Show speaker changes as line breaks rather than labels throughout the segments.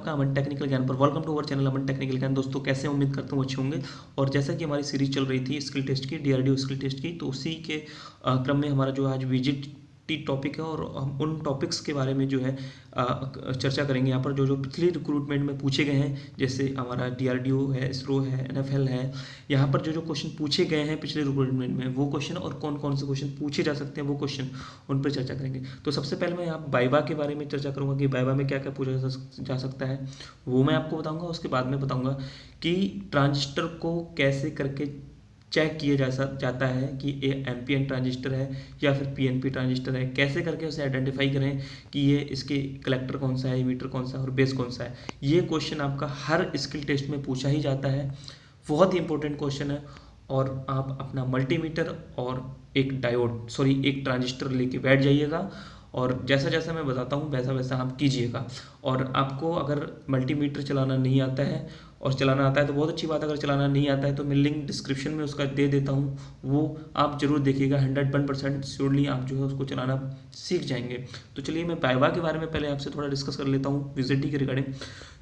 आपका अमन टेक्निकल ज्ञान पर। Welcome to our channel Aman Technical Gyan. दोस्तों कैसे, उम्मीद करता हूँ अच्छे होंगे। और जैसा कि हमारी सीरीज चल रही थी स्किल टेस्ट की, डीआरडीओ स्किल टेस्ट की, तो उसी के क्रम में हमारा जो आज विजिट टॉपिक है और हम उन टॉपिक्स के बारे में जो है चर्चा करेंगे यहाँ पर, जो पिछले रिक्रूटमेंट में पूछे गए हैं। जैसे हमारा डीआरडीओ है, इसरो है, एनएफएल है, यहाँ पर जो क्वेश्चन पूछे गए हैं पिछले रिक्रूटमेंट में, वो क्वेश्चन और कौन कौन से क्वेश्चन पूछे जा सकते हैं वो क्वेश्चन, उन पर चर्चा करेंगे। तो सबसे पहले मैं यहाँ वाइवा के बारे में चर्चा करूँगा कि वाइवा में क्या क्या पूछा जा सकता है, वो मैं आपको बताऊँगा। उसके बाद में बताऊँगा कि ट्रांजिस्टर को कैसे करके चेक किया जाता है कि ये एमपीएन ट्रांजिस्टर है या फिर पीएनपी ट्रांजिस्टर है। कैसे करके उसे आइडेंटिफाई करें कि ये इसके कलेक्टर कौन सा है, इमीटर कौन सा है और बेस कौन सा है। ये क्वेश्चन आपका हर स्किल टेस्ट में पूछा ही जाता है, बहुत ही इंपॉर्टेंट क्वेश्चन है। और आप अपना मल्टीमीटर और एक ट्रांजिस्टर लेके बैठ जाइएगा और जैसा जैसा मैं बताता हूँ वैसा वैसा आप कीजिएगा। और आपको अगर मल्टीमीटर चलाना नहीं आता है, और चलाना आता है तो बहुत अच्छी बात, अगर चलाना नहीं आता है तो मैं लिंक डिस्क्रिप्शन में उसका दे देता हूँ, वो आप जरूर देखिएगा। 101% श्योरली आप जो है उसको चलाना सीख जाएंगे। तो चलिए मैं वाइवा के बारे में पहले आपसे थोड़ा डिस्कस कर लेता हूँ वीजीटी के रिगार्डिंग।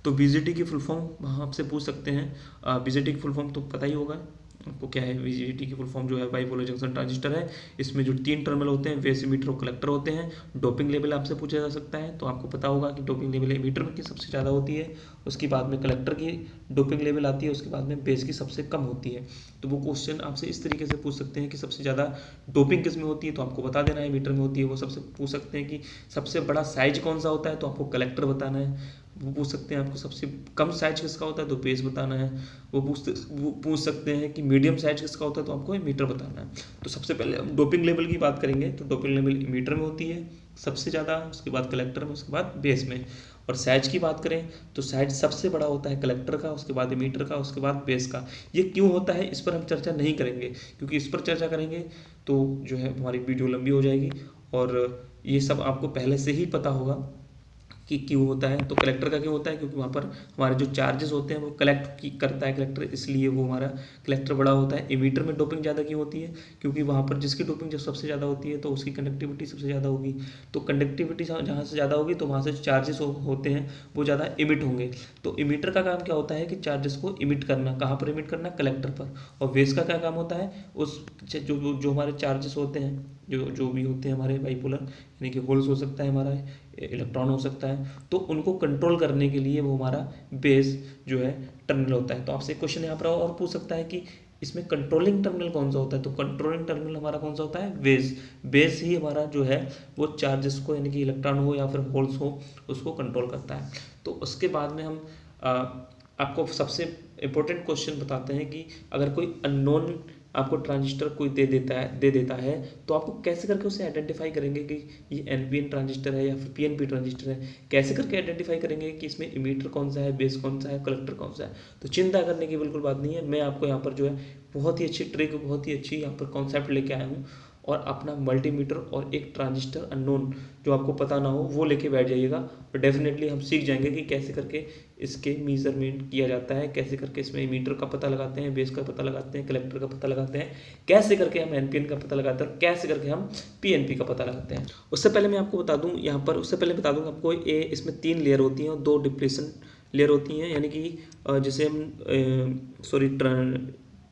तो वीजीटी की फुल फॉर्म आपसे पूछ सकते हैं। वीजीटी की फुल फॉर्म तो पता ही होगा आपको क्या है। वीजीटी की फुल फॉर्म जो है बाइपोलर जंक्शन ट्रांजिस्टर है। इसमें जो 3 टर्मिनल होते हैं, बेस, इमीटर और कलेक्टर होते हैं। डोपिंग लेवल आपसे पूछा जा सकता है, तो आपको पता होगा कि डोपिंग लेवल इमीटर में की सबसे ज़्यादा होती है, उसके बाद में कलेक्टर की डोपिंग लेवल आती है, उसके बाद में बेस की सबसे कम होती है। तो वो क्वेश्चन आपसे इस तरीके से पूछ सकते हैं कि सबसे ज़्यादा डोपिंग किस में होती है, तो आपको बता देना है इमीटर में होती है। वो सबसे पूछ सकते हैं कि सबसे बड़ा साइज कौन सा होता है, तो आपको कलेक्टर बताना है। वो पूछ सकते हैं आपको सबसे कम साइज किसका होता है, तो बेस बताना है। वो पूछ सकते हैं कि मीडियम साइज किसका होता है, तो आपको मीटर बताना है। तो सबसे पहले हम डोपिंग लेवल की बात करेंगे, तो डोपिंग लेवल मीटर में होती है सबसे ज़्यादा, उसके बाद कलेक्टर में, उसके बाद बेस में। और साइज की बात करें तो साइज सबसे बड़ा होता है कलेक्टर का, उसके बाद मीटर का, उसके बाद बेस का। ये क्यों होता है इस पर हम चर्चा नहीं करेंगे, क्योंकि इस पर चर्चा करेंगे तो जो है हमारी वीडियो लंबी हो जाएगी। और ये सब आपको पहले से ही पता होगा कि क्यों होता है। तो कलेक्टर का क्यों होता है, क्योंकि वहाँ पर हमारे जो चार्जेस होते हैं वो कलेक्ट करता है कलेक्टर, इसलिए वो हमारा कलेक्टर बड़ा होता है। एमीटर में डोपिंग ज़्यादा क्यों होती है, क्योंकि वहाँ पर जिसकी डोपिंग जब सबसे ज़्यादा होती है तो उसकी कंडक्टिविटी सबसे ज़्यादा होगी। तो कंडक्टिविटी जहाँ से ज़्यादा होगी तो वहाँ से चार्जेस होते हैं वो ज़्यादा इमिट होंगे। तो इमीटर का काम क्या होता है कि चार्जेस को इमिट करना। कहाँ पर इमिट करना, कलेक्टर पर। और बेस का क्या काम होता है, उस जो हमारे चार्जेस होते हैं, जो भी होते हैं हमारे बाइपोलर, यानी कि होल्स हो सकता है, हमारा इलेक्ट्रॉन हो सकता है, तो उनको कंट्रोल करने के लिए वो हमारा बेस जो है टर्मिनल होता है। तो आपसे क्वेश्चन यहाँ पर और पूछ सकता है कि इसमें कंट्रोलिंग टर्मिनल कौन सा होता है, तो कंट्रोलिंग टर्मिनल हमारा कौन सा होता है, बेस। बेस ही हमारा जो है वो चार्जेस को, यानी कि इलेक्ट्रॉन हो या फिर होल्स हो, उसको कंट्रोल करता है। तो उसके बाद में हम आपको सबसे इम्पोर्टेंट क्वेश्चन बताते हैं कि अगर कोई अननोन आपको ट्रांजिस्टर कोई दे देता है तो आपको कैसे करके उसे आइडेंटिफाई करेंगे कि ये एनपीएन ट्रांजिस्टर है या फिर पीएनपी ट्रांजिस्टर है। कैसे करके आइडेंटिफाई करेंगे कि इसमें इमीटर कौन सा है, बेस कौन सा है, कलेक्टर कौन सा है। तो चिंता करने की बिल्कुल बात नहीं है। मैं आपको यहाँ पर जो है बहुत ही अच्छी ट्रिक, बहुत ही अच्छी यहाँ पर कॉन्सेप्ट लेके आया हूँ। और अपना मल्टीमीटर और एक ट्रांजिस्टर अननोन जो आपको पता ना हो वो लेके बैठ जाइएगा, और डेफिनेटली हम सीख जाएंगे कि कैसे करके इसके मेजरमेंट किया जाता है, कैसे करके इसमें मीटर का पता लगाते हैं, बेस का पता लगाते हैं, कलेक्टर का पता लगाते हैं, कैसे करके हम एनपीएन का पता लगाते हैं और कैसे करके हम पीएनपी का पता लगाते हैं। उससे पहले मैं आपको बता दूं यहाँ पर, उससे पहले बता दूंगा आपको, इसमें 3 लेयर होती हैं और 2 डिप्लेशन लेयर होती हैं, यानी कि जिसे हम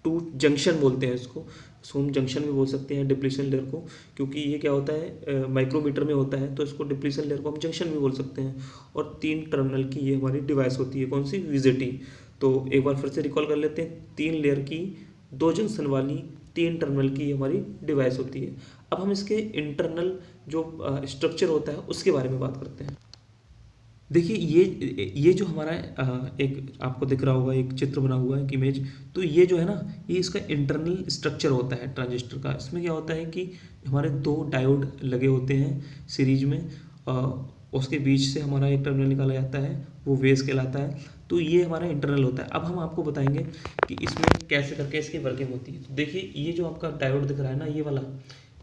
2 जंक्शन बोलते हैं इसको हम जंक्शन भी बोल सकते हैं डिप्लीशन लेयर को, क्योंकि ये क्या होता है माइक्रोमीटर में होता है, तो इसको डिप्लीशन लेयर को हम जंक्शन भी बोल सकते हैं। और 3 टर्मिनल की ये हमारी डिवाइस होती है, कौन सी, वीजीटी। तो एक बार फिर से रिकॉल कर लेते हैं, 3 लेयर की 2 जंक्शन वाली 3 टर्मिनल की हमारी डिवाइस होती है। अब हम इसके इंटरनल जो स्ट्रक्चर होता है उसके बारे में बात करते हैं। देखिए ये जो हमारा एक आपको दिख रहा होगा एक चित्र बना हुआ है, एक इमेज, तो ये जो है ना, ये इसका इंटरनल स्ट्रक्चर होता है ट्रांजिस्टर का। इसमें क्या होता है कि हमारे 2 डायोड लगे होते हैं सीरीज में, उसके बीच से हमारा एक टर्मिनल निकाला जाता है, वो बेस कहलाता है। तो ये हमारा इंटरनल होता है। अब हम आपको बताएंगे कि इसमें कैसे करके इसकी वर्किंग होती है। तो देखिए ये जो आपका डायोड दिख रहा है ना, ये वाला,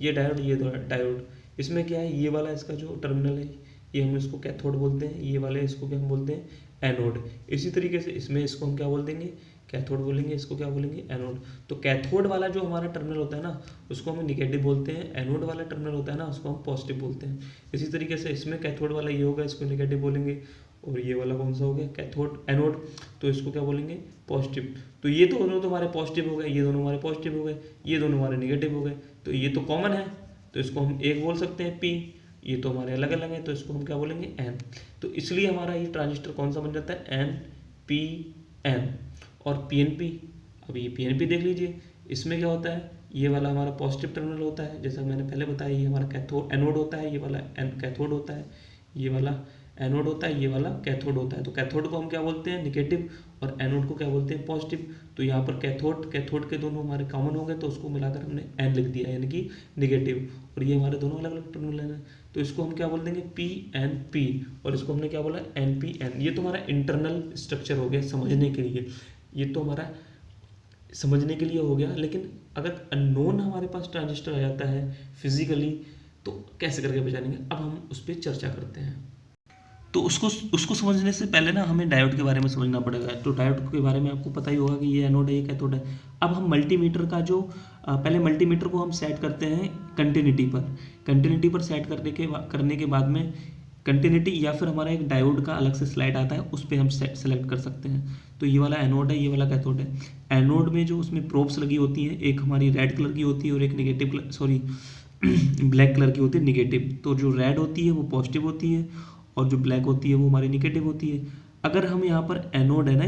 ये डायोड, इसमें क्या है, ये वाला इसका जो टर्मिनल है, ये हम इसको कैथोड बोलते हैं, ये वाले इसको क्या हम बोलते हैं, एनोड। इसी तरीके से इसमें इसको हम क्या बोल देंगे, कैथोड बोलेंगे, इसको क्या बोलेंगे, एनोड। तो कैथोड वाला जो हमारा टर्मिनल होता है ना, उसको हम निगेटिव बोलते हैं। एनोड वाला टर्मिनल होता है ना, उसको हम पॉजिटिव बोलते हैं। इसी तरीके से इसमें कैथोड वाला ये होगा, इसको निगेटिव बोलेंगे, और ये वाला कौन सा हो गया, कैथोड एनोड। तो इसको क्या बोलेंगे, पॉजिटिव। तो ये दोनों तो हमारे पॉजिटिव हो गए, ये दोनों हमारे पॉजिटिव हो गए, ये दोनों हमारे निगेटिव हो गए। तो ये तो कॉमन है, तो इसको हम एक बोल सकते हैं पी। ये तो हमारे अलग अलग है, तो इसको हम क्या बोलेंगे, एन। तो इसलिए हमारा ये ट्रांजिस्टर कौन सा बन जाता है, एन पी एन। और पीएनपी, अब ये पीएनपी देख लीजिए, इसमें क्या होता है, ये वाला हमारा पॉजिटिव टर्मिनल होता है, जैसा मैंने पहले बताया, ये हमारा कैथोड एनोड होता है, ये वाला कैथोड होता है, ये वाला एनोड होता है, ये वाला कैथोड होता है। तो कैथोड को हम क्या बोलते हैं, निगेटिव, और एनोड को क्या बोलते हैं, पॉजिटिव। तो यहाँ पर कैथोड के दोनों हमारे कॉमन हो गए, तो उसको मिलाकर हमने एन लिख दिया, यानी कि निगेटिव। और ये हमारे दोनों अलग अलग टर्मिनल हैं, तो इसको हम क्या बोल देंगे, पी एन पी, और इसको हमने क्या बोला, एन पी एन। ये तो हमारा इंटरनल स्ट्रक्चर हो गया समझने के लिए, ये तो हमारा समझने के लिए हो गया। लेकिन अगर अननोन हमारे पास ट्रांजिस्टर आ जाता है फिजिकली, तो कैसे करके पहचानेंगे, अब हम उस पर चर्चा करते हैं। तो उसको समझने से पहले ना हमें डायोड के बारे में समझना पड़ेगा। तो डायोड के बारे में आपको पता ही होगा कि ये एनोड है, ये कैथोड है। अब हम मल्टीमीटर का जो पहले मल्टीमीटर को हम सेट करते हैं कंटिन्यूटी पर सेट करने के बाद में कंटिन्यूटी, या फिर हमारा एक डायोड का अलग से स्लाइड आता है, उस पर हम सेलेक्ट कर सकते हैं। तो ये वाला एनोड है, ये वाला कैथोड है। एनोड में जो उसमें प्रोब्स लगी होती हैं, एक हमारी रेड कलर की होती है और एक ब्लैक कलर की होती है निगेटिव। तो जो रेड होती है वो पॉजिटिव होती है, और जो ब्लैक होती है वो हमारी निगेटिव होती है। अगर हम यहाँ पर एनोड है ना,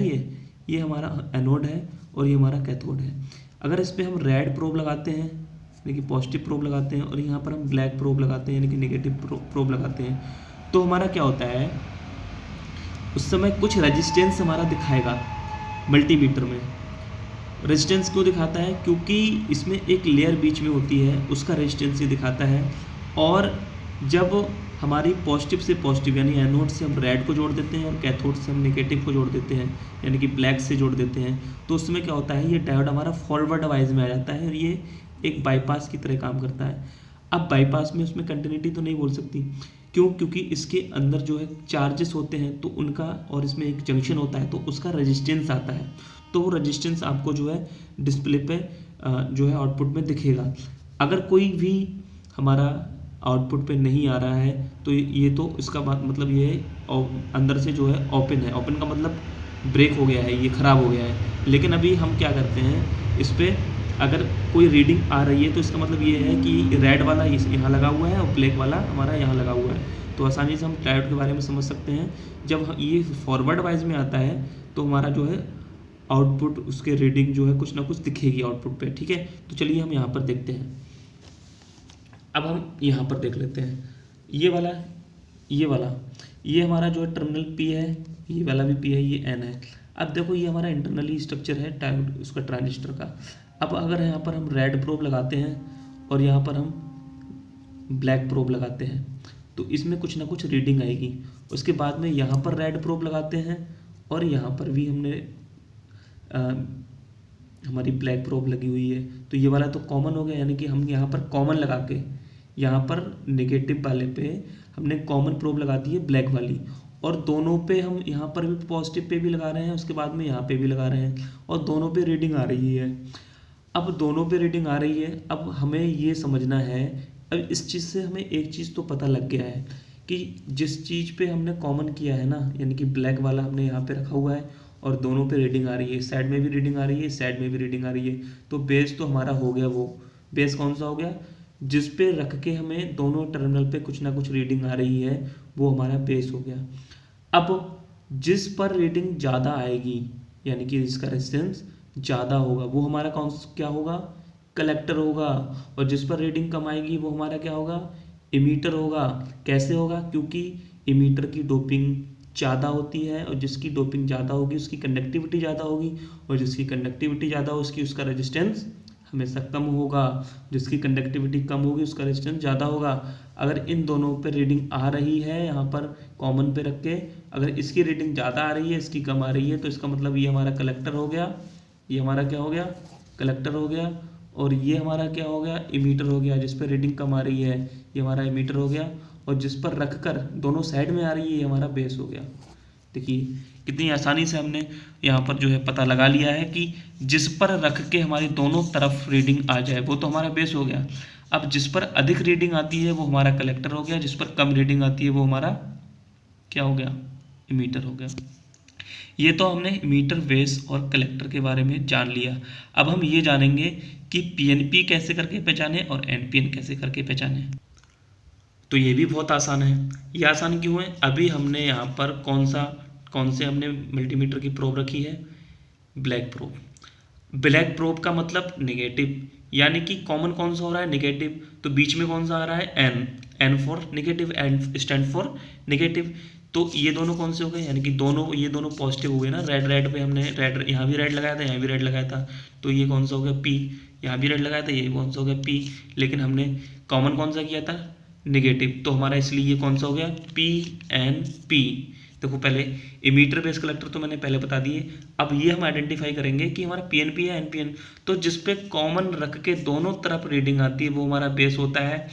ये हमारा एनोड है और ये हमारा कैथोड है। अगर इस पर हम रेड प्रोब लगाते हैं, यानी कि पॉजिटिव प्रोब लगाते हैं, और यहाँ पर हम ब्लैक प्रोब लगाते हैं, यानी कि निगेटिव प्रोब लगाते हैं, तो हमारा क्या होता है, उस समय कुछ रेजिस्टेंस हमारा दिखाएगा। मल्टीमीटर में रेजिस्टेंस क्यों दिखाता है, क्योंकि इसमें एक लेयर बीच में होती है, उसका रेजिस्टेंस ये दिखाता है। और जब हमारी पॉजिटिव से पॉजिटिव, यानी एनोड से हम रेड को जोड़ देते हैं और कैथोड से हम नेगेटिव को जोड़ देते हैं, यानी कि ब्लैक से जोड़ देते हैं, तो उसमें क्या होता है, ये डायोड हमारा फॉरवर्ड वाइज में आ जाता है, और ये एक बाईपास की तरह काम करता है। अब बाईपास में उसमें कंटिन्यूटी तो नहीं बोल सकती, क्यों, क्योंकि इसके अंदर जो है चार्जेस होते हैं, तो उनका, और इसमें एक जंक्शन होता है, तो उसका रेजिस्टेंस आता है। तो वो रेजिस्टेंस आपको जो है डिस्प्ले पे जो है आउटपुट में दिखेगा। अगर कोई भी हमारा आउटपुट पे नहीं आ रहा है, तो ये तो इसका मतलब ये है अंदर से जो है ओपन है। ओपन का मतलब ब्रेक हो गया है, ये ख़राब हो गया है। लेकिन अभी हम क्या करते हैं, इस पर अगर कोई रीडिंग आ रही है, तो इसका मतलब ये है कि रेड वाला यहाँ लगा हुआ है और ब्लैक वाला हमारा यहाँ लगा हुआ है। तो आसानी से हम डायोड के बारे में समझ सकते हैं। जब ये फॉरवर्ड वाइज में आता है, तो हमारा जो है आउटपुट, उसके रीडिंग जो है कुछ ना कुछ दिखेगी आउटपुट पे, ठीक है। तो चलिए हम यहाँ पर देखते हैं। अब हम यहाँ पर देख लेते हैं, ये वाला ये हमारा जो है टर्मिनल पी है, ये वाला भी पी है, ये एन है। अब देखो ये हमारा इंटरनली स्ट्रक्चर है डायोड, उसका ट्रांजिस्टर का। अब अगर यहाँ पर हम रेड प्रोब लगाते हैं और यहाँ पर हम ब्लैक प्रोब लगाते हैं, तो इसमें कुछ ना कुछ रीडिंग आएगी। उसके बाद में यहाँ पर रेड प्रोब लगाते हैं और यहाँ पर भी हमने हमारी ब्लैक प्रोब लगी हुई है, तो ये वाला तो कॉमन हो गया, यानी कि हम यहाँ पर कॉमन लगा के, यहाँ पर नेगेटिव वाले पे हमने कॉमन प्रोब लगा दी है ब्लैक वाली, और दोनों पे हम यहाँ पर भी पॉजिटिव पे भी लगा रहे हैं, उसके बाद में यहाँ पे भी लगा रहे हैं, और दोनों पे रीडिंग आ रही है। अब दोनों पे रीडिंग आ रही है, अब हमें ये समझना है, अब इस चीज़ से हमें एक चीज़ तो पता लग गया है कि जिस चीज़ पे हमने कॉमन किया है ना, यानी कि ब्लैक वाला हमने यहाँ पे रखा हुआ है और दोनों पे रीडिंग आ रही है, साइड में भी रीडिंग आ रही है, साइड में भी रीडिंग आ रही है, तो बेस तो हमारा हो गया। वो बेस कौन सा हो गया, जिस पे रख के हमें दोनों टर्मिनल पे कुछ ना कुछ रीडिंग आ रही है, वो हमारा बेस हो गया। अब जिस पर रीडिंग ज़्यादा आएगी, यानी कि जिसका रेजिस्टेंस ज़्यादा होगा, वो हमारा क्या होगा, कलेक्टर होगा। और जिस पर रीडिंग कम आएगी, वो हमारा क्या होगा, इमीटर होगा। कैसे होगा, क्योंकि इमीटर की डोपिंग ज़्यादा होती है, और जिसकी डोपिंग ज़्यादा होगी उसकी कंडक्टिविटी ज़्यादा होगी, और जिसकी कंडक्टिविटी ज़्यादा होगी उसका रेजिस्टेंस हमेशा कम होगा, जिसकी कंडक्टिविटी कम होगी उसका रेजिस्टेंस ज़्यादा होगा। अगर इन दोनों पे रीडिंग आ रही है, यहाँ पर कॉमन पे रख के, अगर इसकी रीडिंग ज़्यादा आ रही है, इसकी कम आ रही है, तो इसका मतलब ये हमारा कलेक्टर हो गया, ये हमारा क्या हो गया, कलेक्टर हो गया। और ये हमारा क्या हो गया, इमीटर हो गया। जिस पर रीडिंग कम आ रही है ये हमारा इमीटर हो गया, और जिस पर रख कर दोनों साइड में आ रही है ये हमारा बेस हो गया। देखिए कितनी आसानी से हमने यहाँ पर जो है पता लगा लिया है कि जिस पर रख के हमारी दोनों तरफ रीडिंग आ जाए वो तो हमारा बेस हो गया। अब जिस पर अधिक रीडिंग आती है वो हमारा कलेक्टर हो गया, जिस पर कम रीडिंग आती है वो हमारा क्या हो गया, इमीटर हो गया। ये तो हमने इमीटर, बेस और कलेक्टर के बारे में जान लिया। अब हम ये जानेंगे कि पीएनपी कैसे करके पहचाने और एनपीएन कैसे करके पहचाने। तो ये भी बहुत आसान है। ये आसान क्यों है? अभी हमने यहाँ पर कौन से हमने मल्टीमीटर की प्रोब रखी है? Black probe. ब्लैक प्रोब का मतलब नेगेटिव, यानी कि कॉमन कौन सा हो रहा है? नेगेटिव। तो बीच में कौन सा आ रहा है? N. N for negative, N stand for negative. तो ये दोनों कौन से हो गए? यानी कि ये दोनों पॉजिटिव हो गए ना। रेड रेड पे हमने रेड, यहाँ भी रेड लगाया था, यहाँ भी रेड लगाया था, तो ये कौन सा हो गया? पी। यहाँ भी रेड लगाया था, ये कौन सा हो गया? पी। लेकिन हमने कॉमन कौन सा किया था? नेगेटिव। तो हमारा इसलिए ये कौन सा हो गया? P N P. देखो पहले इमीटर बेस कलेक्टर तो मैंने पहले बता दिए। अब ये हम आइडेंटिफाई करेंगे कि हमारा पीएनपी है एनपीएन। तो जिस पे कॉमन रख के दोनों तरफ रीडिंग आती है वो हमारा बेस होता है।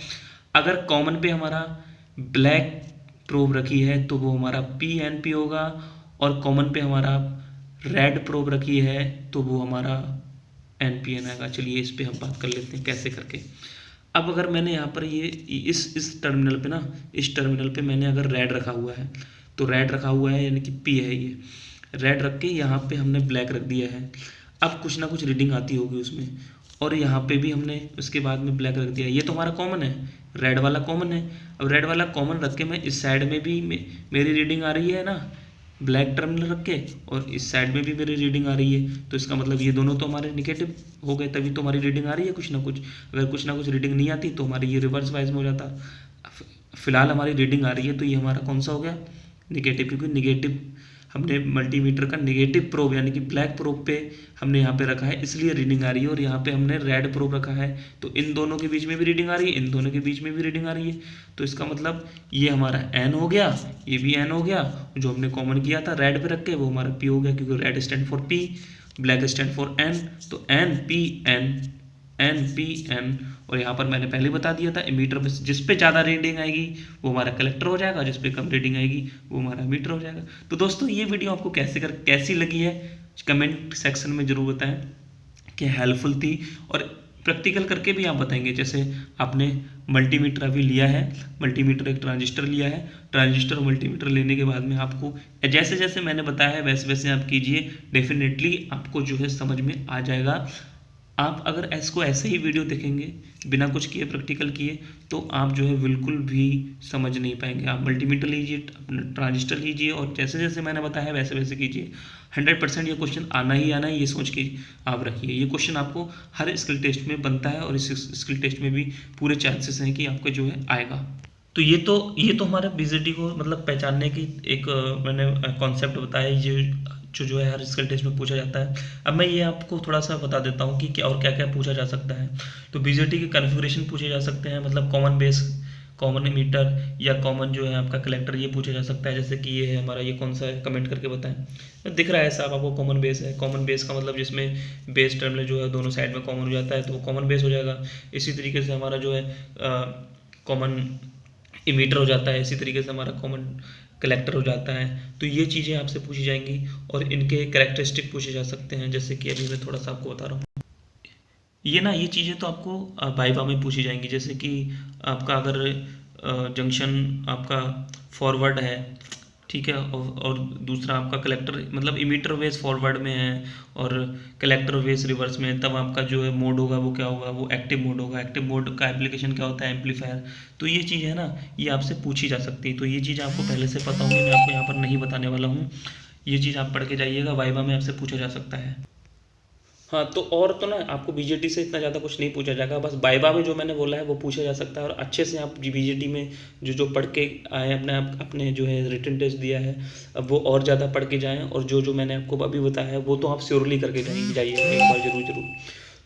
अगर कॉमन पे हमारा ब्लैक प्रोब रखी है तो वो हमारा पीएनपी होगा, और कॉमन पे हमारा रेड प्रोब रखी है तो वो हमारा एनपीएन आएगा। चलिए इस पे हम बात कर लेते हैं कैसे करके। अब अगर मैंने यहाँ पर ये इस टर्मिनल पे ना, इस टर्मिनल पे मैंने अगर रेड रखा हुआ है, तो रेड रखा हुआ है यानी कि पी है, ये रेड रख के यहाँ पे हमने ब्लैक रख दिया है। अब कुछ ना कुछ रीडिंग आती होगी उसमें, और यहाँ पे भी हमने उसके बाद में ब्लैक रख दिया। ये तो हमारा कॉमन है, रेड वाला कॉमन है। अब रेड वाला कॉमन रख के मैं इस साइड में भी मेरी रीडिंग आ रही है ना, ब्लैक टर्मिनल रख के, और इस साइड में भी मेरी रीडिंग आ रही है। तो इसका मतलब ये दोनों तो हमारे निगेटिव हो गए, तभी तो हमारी रीडिंग आ रही है कुछ ना कुछ। अगर कुछ ना कुछ रीडिंग नहीं आती तो हमारी ये रिवर्स वाइज में हो जाता। फिलहाल हमारी रीडिंग आ रही है तो ये हमारा कौन सा हो गया? निगेटिव, क्योंकि निगेटिव हमने मल्टीमीटर का निगेटिव प्रोब यानी कि ब्लैक प्रोब पे हमने यहाँ पे रखा है, इसलिए रीडिंग आ रही है। और यहाँ पे हमने रेड प्रोब रखा है, तो इन दोनों के बीच में भी रीडिंग आ रही है, इन दोनों के बीच में भी रीडिंग आ रही है। तो इसका मतलब ये हमारा एन हो गया, ये भी एन हो गया। जो हमने कॉमन किया था रेड पे रख के वो हमारा पी हो गया, क्योंकि red stand for P, black stand for N. तो N P N, N P N. और यहाँ पर मैंने पहले बता दिया था इमीटर में जिस पे ज़्यादा रीडिंग आएगी वो हमारा कलेक्टर हो जाएगा, जिस पे कम रीडिंग आएगी वो हमारा मीटर हो जाएगा। तो दोस्तों ये वीडियो आपको कैसी लगी है कमेंट सेक्शन में ज़रूर बताएं कि हेल्पफुल थी, और प्रैक्टिकल करके भी आप बताएंगे। जैसे आपने मल्टीमीटर अभी लिया है, मल्टीमीटर एक ट्रांजिस्टर लिया है, ट्रांजिस्टर और मल्टीमीटर लेने के बाद में आपको जैसे जैसे मैंने बताया है वैसे वैसे आप कीजिए, डेफिनेटली आपको जो है समझ में आ जाएगा। आप अगर इसको ऐसे ही वीडियो देखेंगे बिना कुछ किए, प्रैक्टिकल किए, तो आप जो है बिल्कुल भी समझ नहीं पाएंगे। आप मल्टीमीटर लीजिए, अपना ट्रांजिस्टर लीजिए, और जैसे जैसे मैंने बताया वैसे वैसे कीजिए। 100% ये क्वेश्चन आना ही आना है, ये सोच के आप रखिए। ये क्वेश्चन आपको हर स्किल टेस्ट में बनता है, और इस स्किल टेस्ट में भी पूरे चांसेस हैं कि आपका जो है आएगा। तो ये तो हमारा बीजेटी को मतलब पहचानने की एक मैंने कॉन्सेप्ट बताया, ये जो है हर स्किल टेस्ट में पूछा जाता है। अब मैं ये आपको थोड़ा सा बता देता हूँ कि क्या और क्या क्या पूछा जा सकता है। तो बीजेटी के कन्फिगरेशन पूछे जा सकते हैं, मतलब कॉमन बेस, कॉमन मीटर, या कॉमन जो है आपका कलेक्टर, ये पूछा जा सकता है। जैसे कि ये है हमारा, ये कौन सा है कमेंट करके बताएं। दिख रहा है साहब आपको कॉमन बेस है। कॉमन बेस का मतलब जिसमें बेस टर्मिनल जो है दोनों साइड में कॉमन हो जाता है तो वो कॉमन बेस हो जाएगा। इसी तरीके से हमारा जो है कॉमन इमीटर हो जाता है, इसी तरीके से हमारा कॉमन कलेक्टर हो जाता है। तो ये चीज़ें आपसे पूछी जाएंगी, और इनके कैरेक्टरिस्टिक पूछे जा सकते हैं। जैसे कि अभी मैं थोड़ा सा आपको बता रहा हूँ, ये चीज़ें तो आपको वाइवा में पूछी जाएंगी। जैसे कि आपका अगर जंक्शन आपका फॉरवर्ड है, ठीक है, और दूसरा आपका कलेक्टर मतलब इमीटर वेस फॉरवर्ड में है और कलेक्टर वेस रिवर्स में है, तब आपका जो है मोड होगा वो क्या होगा? वो एक्टिव मोड होगा। एक्टिव मोड का एप्लीकेशन क्या होता है? एम्पलीफायर। तो ये चीज़ है ना, ये आपसे पूछी जा सकती है। तो ये चीज़ आपको पहले से पता होगी, मैं आपको यहाँ पर नहीं बताने वाला हूँ। ये चीज़ आप पढ़ के जाइएगा, वाइवा में आपसे पूछा जा सकता है। हाँ, तो और तो ना आपको बीजेटी से इतना ज़्यादा कुछ नहीं पूछा जाएगा, बस वाइवा में जो मैंने बोला है वो पूछा जा सकता है। और अच्छे से आप बीजेटी में जो पढ़ के आए, अपने जो है रिटन टेस्ट दिया है, अब वो और ज़्यादा पढ़ के जाएँ, और जो मैंने आपको अभी बताया है वो तो आप श्योरली करके जाइए एक बार ज़रूर।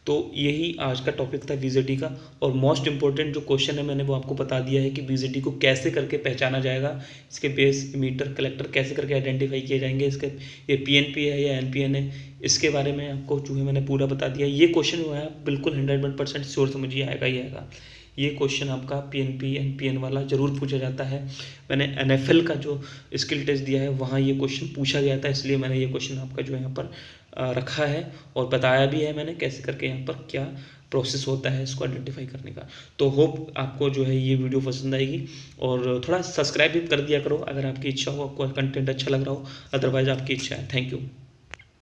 तो यही आज का टॉपिक था बीजेटी का, और मोस्ट इंपॉर्टेंट जो क्वेश्चन है मैंने वो आपको बता दिया है कि बीजेटी को कैसे करके पहचाना जाएगा, इसके बेस, मीटर, कलेक्टर कैसे करके आइडेंटिफाई किए जाएंगे, इसके ये पीएनपी है या एनपीएन है, इसके बारे में आपको जो है मैंने पूरा बता दिया। ये क्वेश्चन जो है बिल्कुल 100% श्योर समझिए आएगा ही आएगा। ये क्वेश्चन आपका पीएनपी एनपीएन वाला ज़रूर पूछा जाता है। मैंने एनएफएल का जो स्किल टेस्ट दिया है वहाँ ये क्वेश्चन पूछा गया था, इसलिए मैंने ये क्वेश्चन आपका जो है यहाँ पर रखा है, और बताया भी है मैंने कैसे करके यहाँ पर क्या प्रोसेस होता है इसको आइडेंटिफाई करने का। तो होप आपको जो है ये वीडियो पसंद आएगी, और थोड़ा सब्सक्राइब भी कर दिया करो अगर आपकी इच्छा हो, आपको कंटेंट अच्छा लग रहा हो, अदरवाइज आपकी इच्छा है। Thank you.